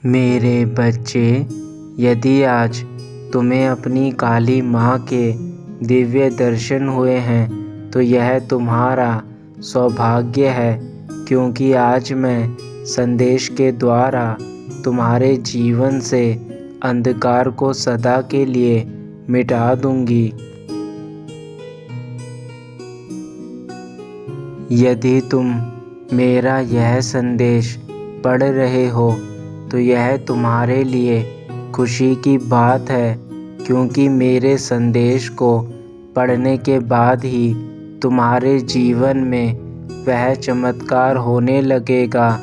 मेरे बच्चे, यदि आज तुम्हें अपनी काली माँ के दिव्य दर्शन हुए हैं तो यह तुम्हारा सौभाग्य है, क्योंकि आज मैं संदेश के द्वारा तुम्हारे जीवन से अंधकार को सदा के लिए मिटा दूंगी। यदि तुम मेरा यह संदेश पढ़ रहे हो तो यह तुम्हारे लिए खुशी की बात है, क्योंकि मेरे संदेश को पढ़ने के बाद ही तुम्हारे जीवन में वह चमत्कार होने लगेगा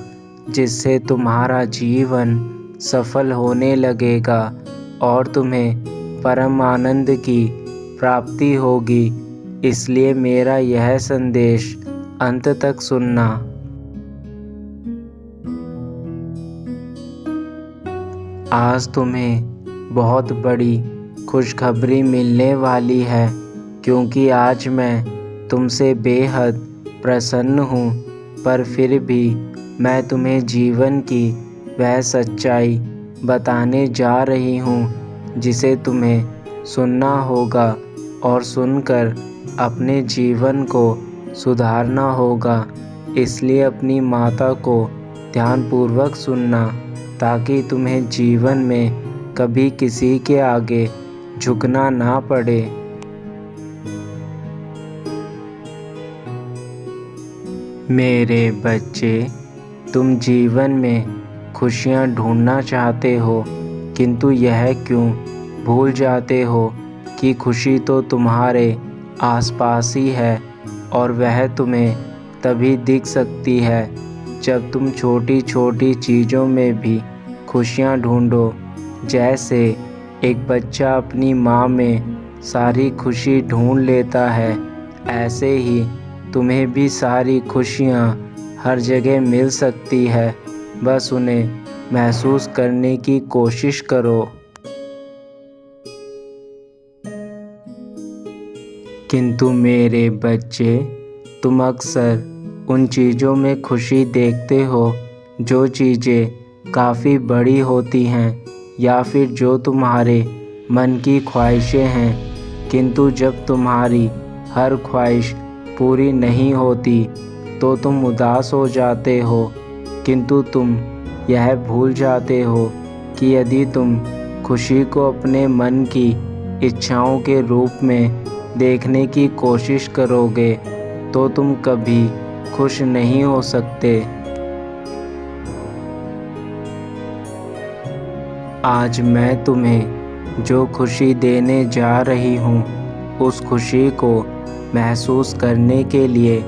जिससे तुम्हारा जीवन सफल होने लगेगा और तुम्हें परम आनंद की प्राप्ति होगी। इसलिए मेरा यह संदेश अंत तक सुनना। आज तुम्हें बहुत बड़ी खुशखबरी मिलने वाली है, क्योंकि आज मैं तुमसे बेहद प्रसन्न हूँ। पर फिर भी मैं तुम्हें जीवन की वह सच्चाई बताने जा रही हूँ जिसे तुम्हें सुनना होगा और सुनकर अपने जीवन को सुधारना होगा। इसलिए अपनी माता को ध्यानपूर्वक सुनना, ताकि तुम्हें जीवन में कभी किसी के आगे झुकना ना पड़े। मेरे बच्चे, तुम जीवन में खुशियाँ ढूंढना चाहते हो, किंतु यह क्यों भूल जाते हो कि खुशी तो तुम्हारे आसपास ही है और वह तुम्हें तभी दिख सकती है जब तुम छोटी छोटी चीज़ों में भी खुशियाँ ढूंढो। जैसे एक बच्चा अपनी माँ में सारी खुशी ढूंढ लेता है, ऐसे ही तुम्हें भी सारी खुशियाँ हर जगह मिल सकती है। बस उन्हें महसूस करने की कोशिश करो। किंतु मेरे बच्चे, तुम अक्सर उन चीज़ों में खुशी देखते हो जो चीज़ें काफ़ी बड़ी होती हैं या फिर जो तुम्हारे मन की ख्वाहिशें हैं। किंतु जब तुम्हारी हर ख्वाहिश पूरी नहीं होती तो तुम उदास हो जाते हो। किंतु तुम यह भूल जाते हो कि यदि तुम खुशी को अपने मन की इच्छाओं के रूप में देखने की कोशिश करोगे तो तुम कभी खुश नहीं हो सकते। आज मैं तुम्हें जो खुशी देने जा रही हूँ, उस खुशी को महसूस करने के लिए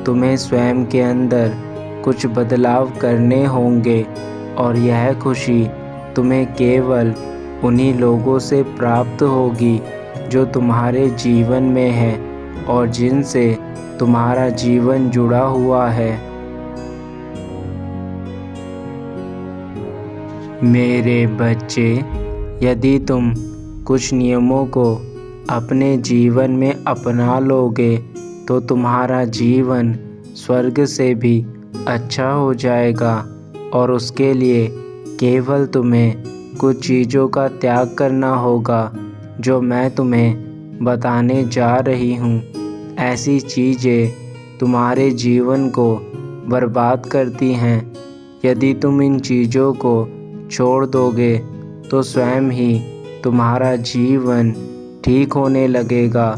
तुम्हें स्वयं के अंदर कुछ बदलाव करने होंगे, और यह खुशी तुम्हें केवल उन्हीं लोगों से प्राप्त होगी जो तुम्हारे जीवन में हैं और जिनसे तुम्हारा जीवन जुड़ा हुआ है। मेरे बच्चे, यदि तुम कुछ नियमों को अपने जीवन में अपना लोगे तो तुम्हारा जीवन स्वर्ग से भी अच्छा हो जाएगा, और उसके लिए केवल तुम्हें कुछ चीज़ों का त्याग करना होगा जो मैं तुम्हें बताने जा रही हूँ। ऐसी चीज़ें तुम्हारे जीवन को बर्बाद करती हैं। यदि तुम इन चीज़ों को छोड़ दोगे तो स्वयं ही तुम्हारा जीवन ठीक होने लगेगा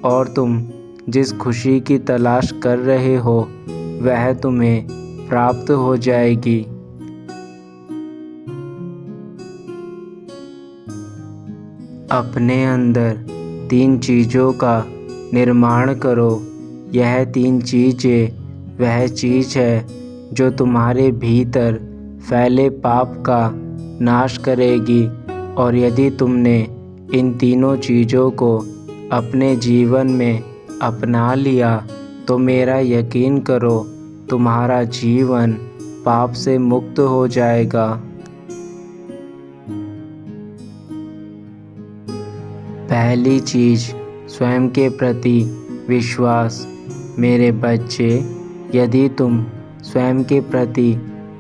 और तुम जिस खुशी की तलाश कर रहे हो वह तुम्हें प्राप्त हो जाएगी। अपने अंदर 3 चीज़ों का निर्माण करो। यह 3 चीज़ें वह चीज़ है जो तुम्हारे भीतर फैले पाप का नाश करेगी, और यदि तुमने इन तीनों चीज़ों को अपने जीवन में अपना लिया तो मेरा यकीन करो, तुम्हारा जीवन पाप से मुक्त हो जाएगा। पहली चीज़, स्वयं के प्रति विश्वास। मेरे बच्चे, यदि तुम स्वयं के प्रति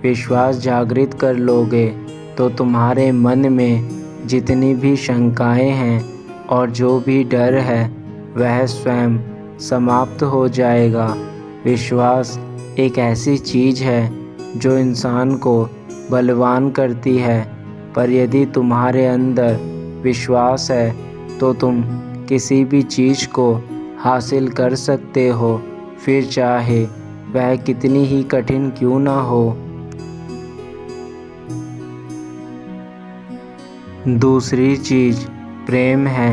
विश्वास जागृत कर लोगे तो तुम्हारे मन में जितनी भी शंकाएं हैं और जो भी डर है वह स्वयं समाप्त हो जाएगा। विश्वास एक ऐसी चीज़ है जो इंसान को बलवान करती है, पर यदि तुम्हारे अंदर विश्वास है तो तुम किसी भी चीज़ को हासिल कर सकते हो, फिर चाहे वह कितनी ही कठिन क्यों ना हो। दूसरी चीज़ प्रेम है।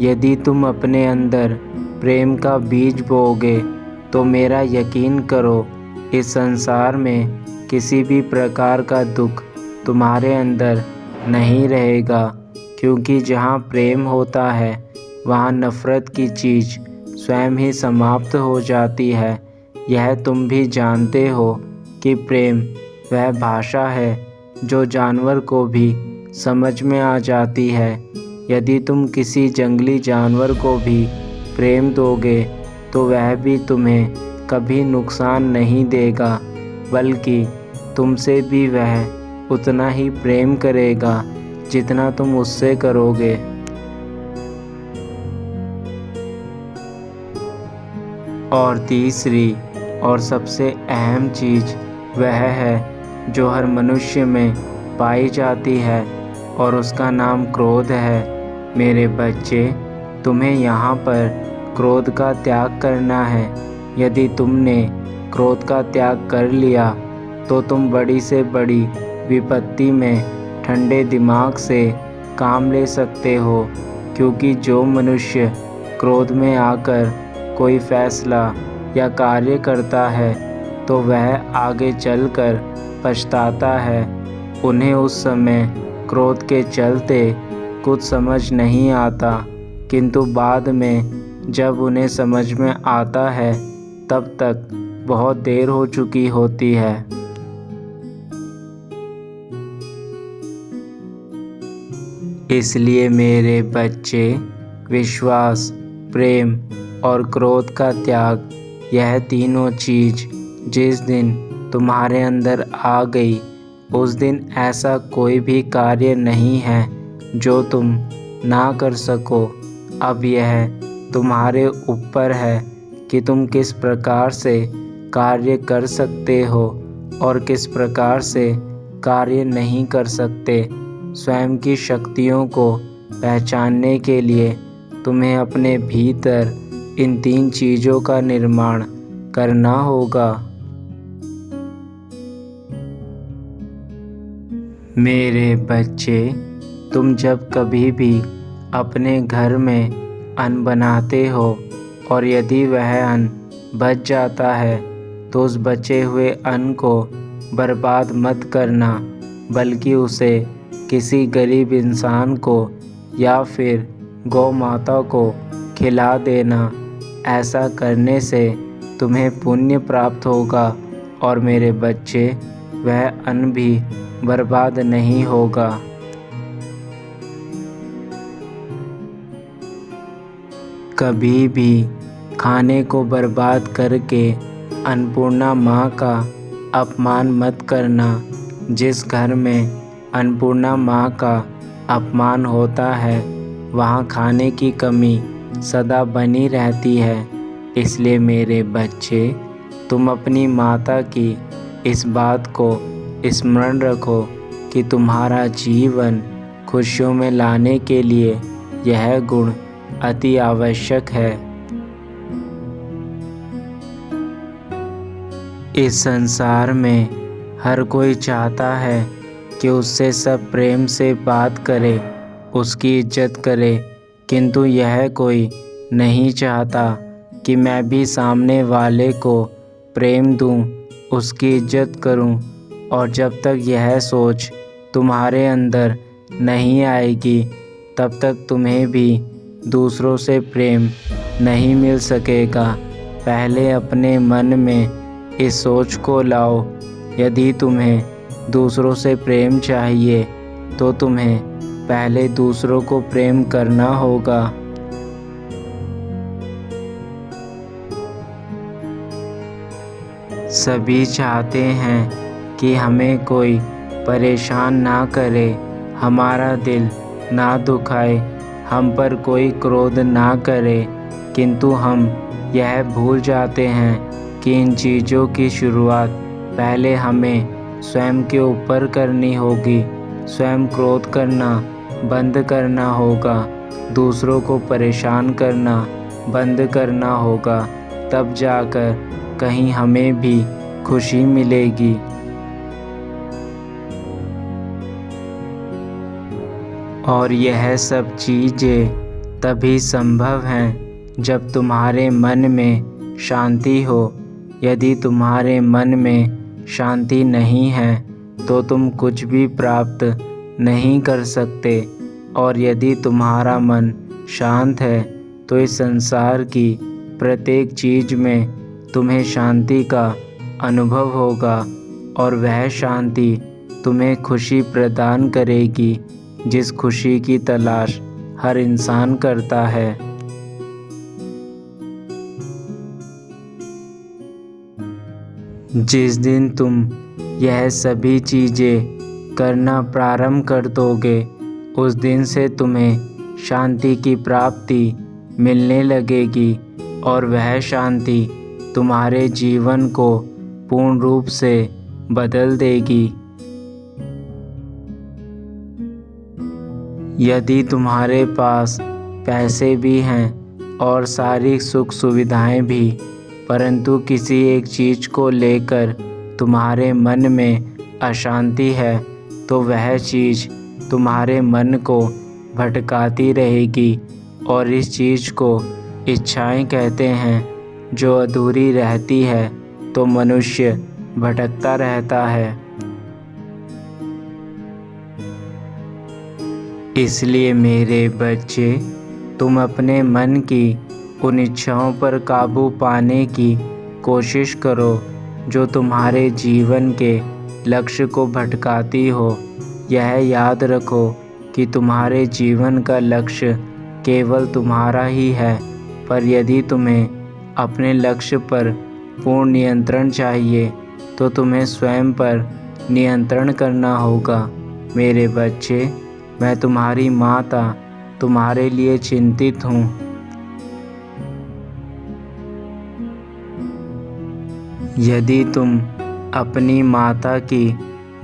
यदि तुम अपने अंदर प्रेम का बीज बोओगे तो मेरा यकीन करो, इस संसार में किसी भी प्रकार का दुख तुम्हारे अंदर नहीं रहेगा, क्योंकि जहाँ प्रेम होता है वहाँ नफ़रत की चीज़ स्वयं ही समाप्त हो जाती है। यह तुम भी जानते हो कि प्रेम वह भाषा है जो जानवर को भी समझ में आ जाती है। यदि तुम किसी जंगली जानवर को भी प्रेम दोगे तो वह भी तुम्हें कभी नुकसान नहीं देगा, बल्कि तुमसे भी वह उतना ही प्रेम करेगा जितना तुम उससे करोगे। और तीसरी और सबसे अहम चीज़ वह है जो हर मनुष्य में पाई जाती है, और उसका नाम क्रोध है। मेरे बच्चे, तुम्हें यहाँ पर क्रोध का त्याग करना है। यदि तुमने क्रोध का त्याग कर लिया तो तुम बड़ी से बड़ी विपत्ति में ठंडे दिमाग से काम ले सकते हो, क्योंकि जो मनुष्य क्रोध में आकर कोई फैसला या कार्य करता है तो वह आगे चलकर पछताता है। उन्हें उस समय क्रोध के चलते कुछ समझ नहीं आता, किंतु बाद में जब उन्हें समझ में आता है तब तक बहुत देर हो चुकी होती है। इसलिए मेरे बच्चे, विश्वास, प्रेम और क्रोध का त्याग, यह तीनों चीज़ जिस दिन तुम्हारे अंदर आ गई उस दिन ऐसा कोई भी कार्य नहीं है जो तुम ना कर सको। अब यह तुम्हारे ऊपर है कि तुम किस प्रकार से कार्य कर सकते हो और किस प्रकार से कार्य नहीं कर सकते। स्वयं की शक्तियों को पहचानने के लिए तुम्हें अपने भीतर इन तीन चीज़ों का निर्माण करना होगा। मेरे बच्चे, तुम जब कभी भी अपने घर में अन्न बनाते हो और यदि वह अन्न बच जाता है तो उस बचे हुए अन्न को बर्बाद मत करना, बल्कि उसे किसी गरीब इंसान को या फिर गौ माता को खिला देना। ऐसा करने से तुम्हें पुण्य प्राप्त होगा और मेरे बच्चे, वह अन्न भी बर्बाद नहीं होगा। कभी भी खाने को बर्बाद करके अन्नपूर्णा माँ का अपमान मत करना। जिस घर में अन्नपूर्णा माँ का अपमान होता है वहाँ खाने की कमी सदा बनी रहती है। इसलिए मेरे बच्चे, तुम अपनी माता की इस बात को स्मरण रखो कि तुम्हारा जीवन खुशियों में लाने के लिए यह गुण अति आवश्यक है। इस संसार में हर कोई चाहता है कि उससे सब प्रेम से बात करे, उसकी इज्जत करे, किंतु यह कोई नहीं चाहता कि मैं भी सामने वाले को प्रेम दूं, उसकी इज्जत करूं। और जब तक यह सोच तुम्हारे अंदर नहीं आएगी तब तक तुम्हें भी दूसरों से प्रेम नहीं मिल सकेगा। पहले अपने मन में इस सोच को लाओ, यदि तुम्हें दूसरों से प्रेम चाहिए तो तुम्हें पहले दूसरों को प्रेम करना होगा। सभी चाहते हैं कि हमें कोई परेशान ना करे, हमारा दिल ना दुखाए, हम पर कोई क्रोध ना करे, किंतु हम यह भूल जाते हैं कि इन चीज़ों की शुरुआत पहले हमें स्वयं के ऊपर करनी होगी। स्वयं क्रोध करना बंद करना होगा, दूसरों को परेशान करना बंद करना होगा, तब जाकर कहीं हमें भी खुशी मिलेगी। और यह सब चीज़ें तभी संभव हैं जब तुम्हारे मन में शांति हो। यदि तुम्हारे मन में शांति नहीं है तो तुम कुछ भी प्राप्त नहीं कर सकते। और यदि तुम्हारा मन शांत है तो इस संसार की प्रत्येक चीज़ में तुम्हें शांति का अनुभव होगा और वह शांति तुम्हें खुशी प्रदान करेगी, जिस खुशी की तलाश हर इंसान करता है। जिस दिन तुम यह सभी चीज़ें करना प्रारंभ कर दोगे, उस दिन से तुम्हें शांति की प्राप्ति मिलने लगेगी और वह शांति तुम्हारे जीवन को पूर्ण रूप से बदल देगी। यदि तुम्हारे पास पैसे भी हैं और सारी सुख सुविधाएं भी, परंतु किसी एक चीज़ को लेकर तुम्हारे मन में अशांति है, तो वह चीज़ तुम्हारे मन को भटकाती रहेगी। और इस चीज़ को इच्छाएं कहते हैं। जो अधूरी रहती है तो मनुष्य भटकता रहता है। इसलिए मेरे बच्चे, तुम अपने मन की उन इच्छाओं पर काबू पाने की कोशिश करो जो तुम्हारे जीवन के लक्ष्य को भटकाती हो। यह याद रखो कि तुम्हारे जीवन का लक्ष्य केवल तुम्हारा ही है, पर यदि तुम्हें अपने लक्ष्य पर पूर्ण नियंत्रण चाहिए तो तुम्हें स्वयं पर नियंत्रण करना होगा। मेरे बच्चे, मैं तुम्हारी माता तुम्हारे लिए चिंतित हूँ। यदि तुम अपनी माता की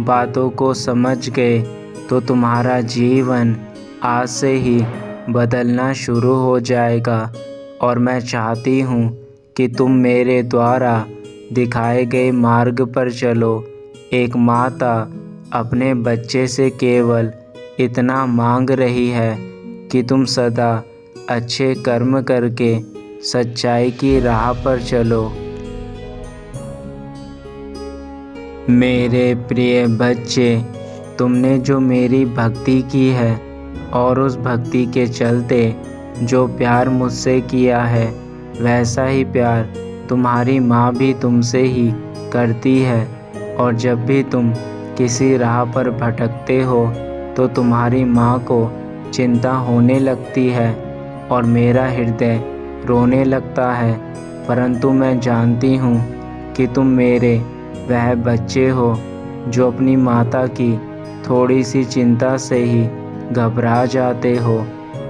बातों को समझ गए तो तुम्हारा जीवन आज से ही बदलना शुरू हो जाएगा। और मैं चाहती हूँ कि तुम मेरे द्वारा दिखाए गए मार्ग पर चलो। एक माता अपने बच्चे से केवल इतना मांग रही है कि तुम सदा अच्छे कर्म करके सच्चाई की राह पर चलो। मेरे प्रिय बच्चे, तुमने जो मेरी भक्ति की है और उस भक्ति के चलते जो प्यार मुझसे किया है, वैसा ही प्यार तुम्हारी माँ भी तुमसे ही करती है। और जब भी तुम किसी राह पर भटकते हो तो तुम्हारी माँ को चिंता होने लगती है और मेरा हृदय रोने लगता है। परंतु मैं जानती हूँ कि तुम मेरे वह बच्चे हो जो अपनी माता की थोड़ी सी चिंता से ही घबरा जाते हो।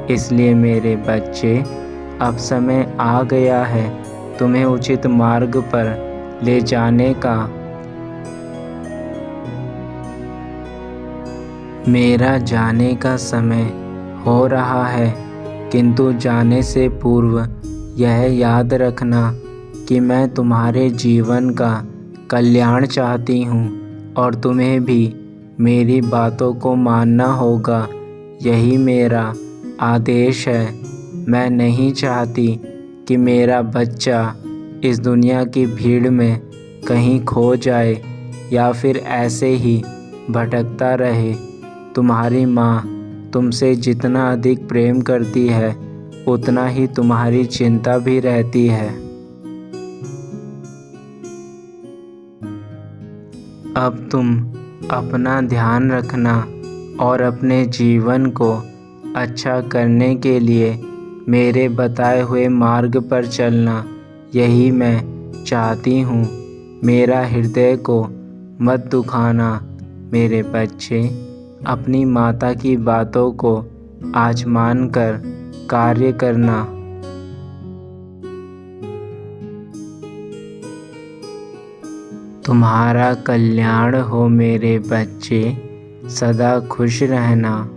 इसलिए मेरे बच्चे, अब समय आ गया है तुम्हें उचित मार्ग पर ले जाने का। मेरा जाने का समय हो रहा है, किंतु जाने से पूर्व यह याद रखना कि मैं तुम्हारे जीवन का कल्याण चाहती हूँ और तुम्हें भी मेरी बातों को मानना होगा। यही मेरा आदेश है। मैं नहीं चाहती कि मेरा बच्चा इस दुनिया की भीड़ में कहीं खो जाए या फिर ऐसे ही भटकता रहे। तुम्हारी माँ तुमसे जितना अधिक प्रेम करती है, उतना ही तुम्हारी चिंता भी रहती है। अब तुम अपना ध्यान रखना और अपने जीवन को अच्छा करने के लिए मेरे बताए हुए मार्ग पर चलना, यही मैं चाहती हूँ। मेरा हृदय को मत दुखाना, मेरे बच्चे, अपनी माता की बातों को आज मानकर कार्य करना। तुम्हारा कल्याण हो मेरे बच्चे, सदा खुश रहना।